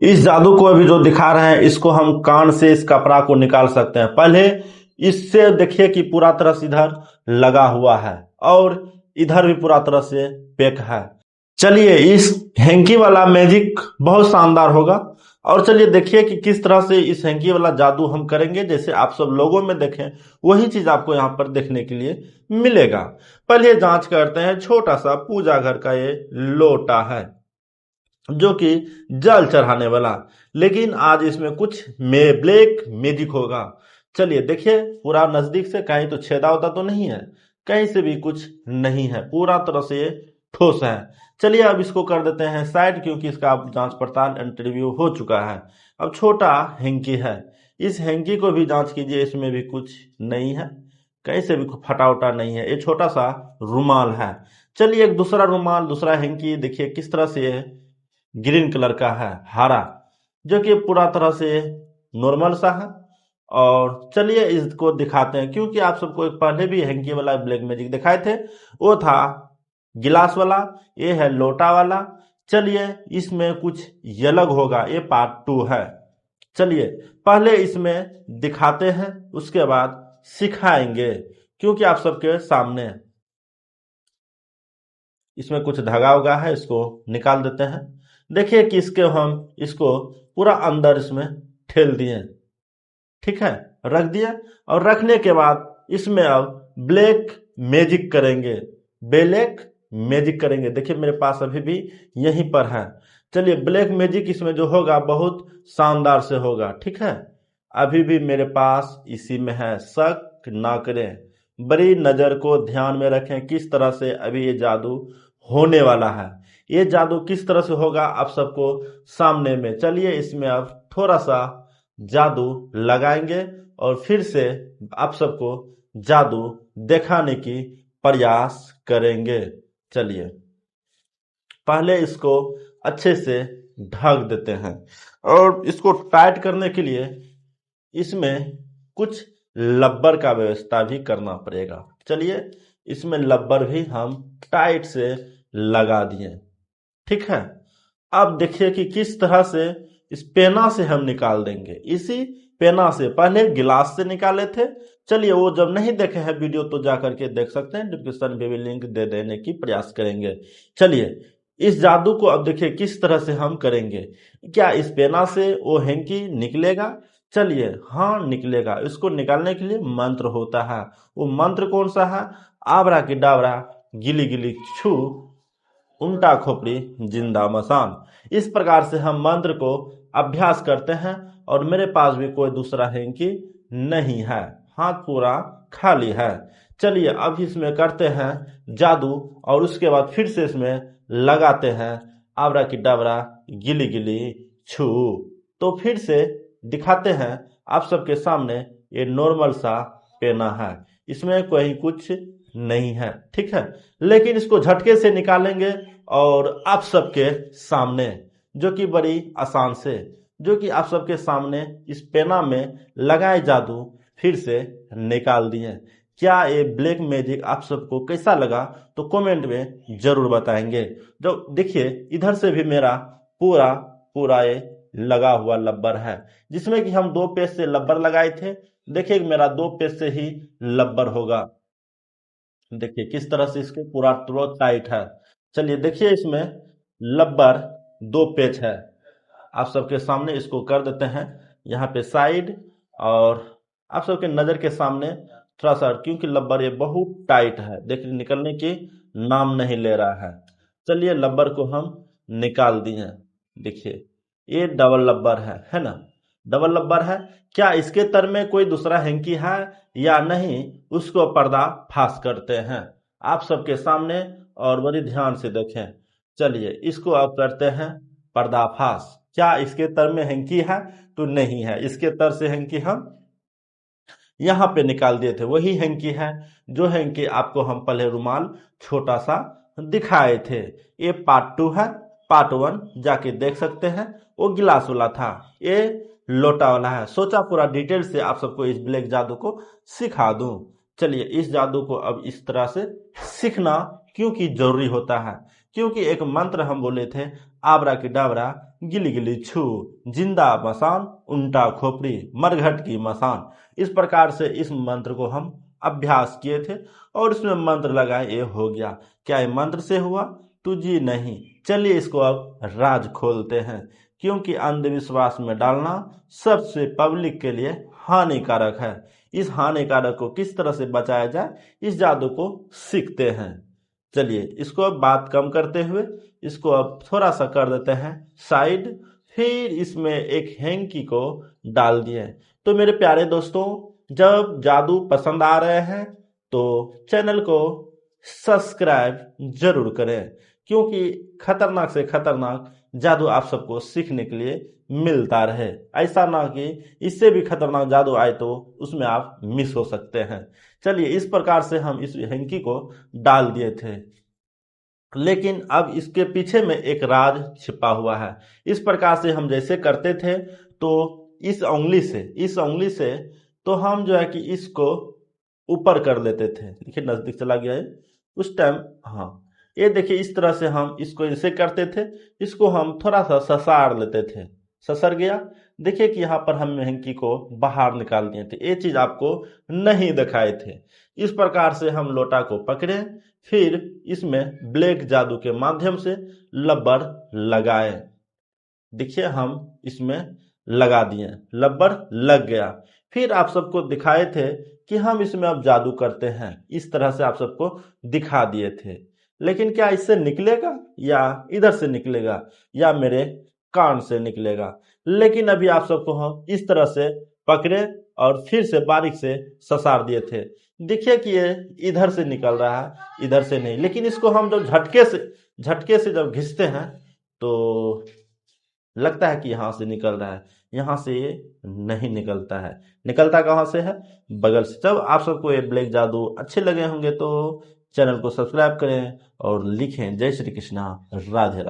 इस जादू को अभी जो दिखा रहे हैं इसको हम कान से इस कपड़ा को निकाल सकते हैं। पहले इससे देखिए कि पूरा तरह से इधर लगा हुआ है और इधर भी पूरा तरह से पैक है। चलिए इस हैंकी वाला मैजिक बहुत शानदार होगा और चलिए देखिए कि किस तरह से इस हैंकी वाला जादू हम करेंगे। जैसे आप सब लोगों में देखें वही चीज आपको यहाँ पर देखने के लिए मिलेगा। पहले जांच करते हैं। छोटा सा पूजा घर का ये लोटा है जो कि जल चढ़ाने वाला, लेकिन आज इसमें कुछ ब्लैक मैजिक होगा। चलिए देखिए पूरा नजदीक से, कहीं तो छेदा होता तो नहीं है, कहीं से भी कुछ नहीं है, पूरा तरह से ये ठोस है। चलिए अब इसको कर देते हैं साइड, क्योंकि इसका अब जांच पड़ताल इंटरव्यू हो चुका है। अब छोटा हैंकी है, इस हैंकी को भी जांच कीजिए, इसमें भी कुछ नहीं है, कहीं से भी फटा उटा नहीं है। ये छोटा सा रुमाल है। चलिए एक दूसरा रुमाल, दूसरा हैंकी देखिए किस तरह से ग्रीन कलर का है, हरा, जो कि पूरा तरह से नॉर्मल सा है। और चलिए इसको दिखाते हैं, क्योंकि आप सबको एक पहले भी हैंकी वाला ब्लैक मैजिक दिखाए थे, वो था गिलास वाला, ये है लोटा वाला। चलिए इसमें कुछ अलग होगा, ये पार्ट 2 है। चलिए पहले इसमें दिखाते हैं, उसके बाद सिखाएंगे, क्योंकि आप सबके सामने इसमें कुछ धागा उगा है, इसको निकाल देते हैं। देखिए कि इसको पूरा अंदर इसमें ठेल दिए, ठीक है, रख दिए। और रखने के बाद इसमें अब ब्लैक मैजिक करेंगे, ब्लैक मैजिक करेंगे। देखिए मेरे पास अभी भी यहीं पर है। चलिए ब्लैक मैजिक इसमें जो होगा बहुत शानदार से होगा, ठीक है। अभी भी मेरे पास इसी में है, शक ना करें, बड़ी नजर को ध्यान में रखें किस तरह से अभी ये जादू होने वाला है। ये जादू किस तरह से होगा आप सबको सामने में। चलिए इसमें अब थोड़ा सा जादू लगाएंगे और फिर से आप सबको जादू दिखाने की प्रयास करेंगे। चलिए पहले इसको अच्छे से ढक देते हैं और इसको टाइट करने के लिए इसमें कुछ लब्बर का व्यवस्था भी करना पड़ेगा। चलिए इसमें लब्बर भी हम टाइट से लगा दिए, ठीक है। अब देखिए कि किस तरह से इस पेना से हम निकाल देंगे। इसी पेना से पहले गिलास से निकाले थे। चलिए वो जब नहीं देखे हैं वीडियो तो जा करके देख सकते हैं, डिस्क्रिप्शन में भी लिंक दे देने की प्रयास करेंगे। चलिए इस जादू को अब देखिए किस तरह से हम करेंगे। क्या इस पेना से वो हैंकी निकलेगा? चलिए हाँ निकलेगा। इसको निकालने के लिए मंत्र होता है। वो मंत्र कौन सा है? आबरा की डाबरा गिली गिली छू उल्टा खोपड़ी जिंदा मसान। इस प्रकार से हम मंत्र को अभ्यास करते हैं और मेरे पास भी कोई दूसरा हैंकी नहीं है, हाथ पूरा खाली है। चलिए अब इसमें करते हैं जादू और उसके बाद फिर से इसमें लगाते हैं आबरा की डाबरा गिली गिली छू। तो फिर से दिखाते हैं आप सबके सामने, ये नॉर्मल सा पेना है, इसमें कोई कुछ नहीं है, ठीक है। लेकिन इसको झटके से निकालेंगे और आप सबके सामने, जो कि बड़ी आसान से, जो कि आप सबके सामने इस पेना में लगाए जादू फिर से निकाल दिए। क्या ये ब्लैक मैजिक आप सबको कैसा लगा तो कमेंट में जरूर बताएंगे। जो देखिए इधर से भी मेरा पूरा पूरा ये लगा हुआ लब्बर है, जिसमें कि हम 2 पेज से लब्बर लगाए थे। देखिए मेरा 2 पेज से ही लब्बर होगा। देखिए किस तरह से इसके पूरा तुरंत टाइट है। चलिए देखिए इसमें लब्बर 2 पेज है। आप सबके सामने इसको कर देते हैं यहाँ पे साइड, और आप सबके नजर के सामने थोड़ा सा, क्योंकि लब्बर ये बहुत टाइट है, देखिए निकलने की नाम नहीं ले रहा है। चलिए लब्बर को हम निकाल दिए। देखिए ये डबल लब्बर है ना, डबल लब्बर है। क्या इसके तर में कोई दूसरा हैंकी है या नहीं, उसको पर्दा फाश करते हैं आप सबके सामने, और बड़ी ध्यान से देखें। चलिए इसको अब करते हैं पर्दाफाश। क्या इसके तर में हैंकी है तो नहीं है, इसके तर से हैंकी हम यहाँ पे निकाल दिए थे, वही हैंकी है जो हैंकी आपको हम पहले रुमाल छोटा सा दिखाए थे। ये पार्ट 2 है, पार्ट 1 जाके देख सकते हैं। वो गिलास वाला था, ये लोटा वाला है। सोचा पूरा डिटेल से आप सबको इस ब्लैक जादू को सिखा दूं। चलिए इस जादू को अब इस तरह से सीखना क्योंकि जरूरी होता है, क्योंकि एक मंत्र हम बोले थे आबरा की डाबरा गिली गिली छू, जिंदा मसान, उल्टा खोपड़ी, मरघट की मसान। इस प्रकार से इस मंत्र को हम अभ्यास किए थे और इसमें मंत्र लगाए, ये हो गया। क्या ये मंत्र से हुआ? तो जी नहीं। चलिए इसको अब राज खोलते हैं, क्योंकि अंधविश्वास में डालना सबसे पब्लिक के लिए हानिकारक है। इस हानिकारक को किस तरह से बचाया जाए, इस जादू को सीखते हैं। चलिए इसको अब बात कम करते हुए इसको अब थोड़ा सा कर देते हैं साइड, फिर इसमें एक हैंकी को डाल दिए। तो मेरे प्यारे दोस्तों, जब जादू पसंद आ रहे हैं तो चैनल को सब्सक्राइब जरूर करें, क्योंकि खतरनाक से खतरनाक जादू आप सबको सीखने के लिए मिलता रहे। ऐसा ना कि इससे भी खतरनाक जादू आए तो उसमें आप मिस हो सकते हैं। चलिए इस प्रकार से हम इस हैंकी को डाल दिए थे, लेकिन अब इसके पीछे में एक राज छिपा हुआ है। इस प्रकार से हम जैसे करते थे तो इस उंगली से तो हम जो है कि इसको ऊपर कर लेते थे। देखिए नजदीक चला गया है उस टाइम। हाँ, ये देखिए इस तरह से हम इसको ऐसे करते थे, इसको हम थोड़ा सा ससार लेते थे। ससर गया, देखिए कि यहाँ पर हम हैंकी को बाहर निकाल दिए थे। ये चीज आपको नहीं दिखाए थे। इस प्रकार से हम लोटा को पकड़े, फिर इसमें ब्लैक जादू के माध्यम से लब्बर लगाए। देखिए हम इसमें लगा दिए, लब्बर लग गया। फिर आप सबको दिखाए थे कि हम इसमें अब जादू करते हैं, इस तरह से आप सबको दिखा दिए थे। लेकिन क्या इससे निकलेगा, या इधर से निकलेगा, या मेरे कान से निकलेगा? लेकिन अभी आप सबको हम इस तरह से पकड़े और फिर से बारीक से ससार दिए थे। देखिए कि ये इधर से निकल रहा है, इधर से नहीं। लेकिन इसको हम जब झटके से जब घिसते हैं तो लगता है कि यहाँ से निकल रहा है, यहाँ से ये नहीं निकलता है। निकलता कहाँ से है? बगल से। जब आप सबको ये ब्लैक जादू अच्छे लगे होंगे तो चैनल को सब्सक्राइब करें और लिखें जय श्री कृष्णा, राधे राधे।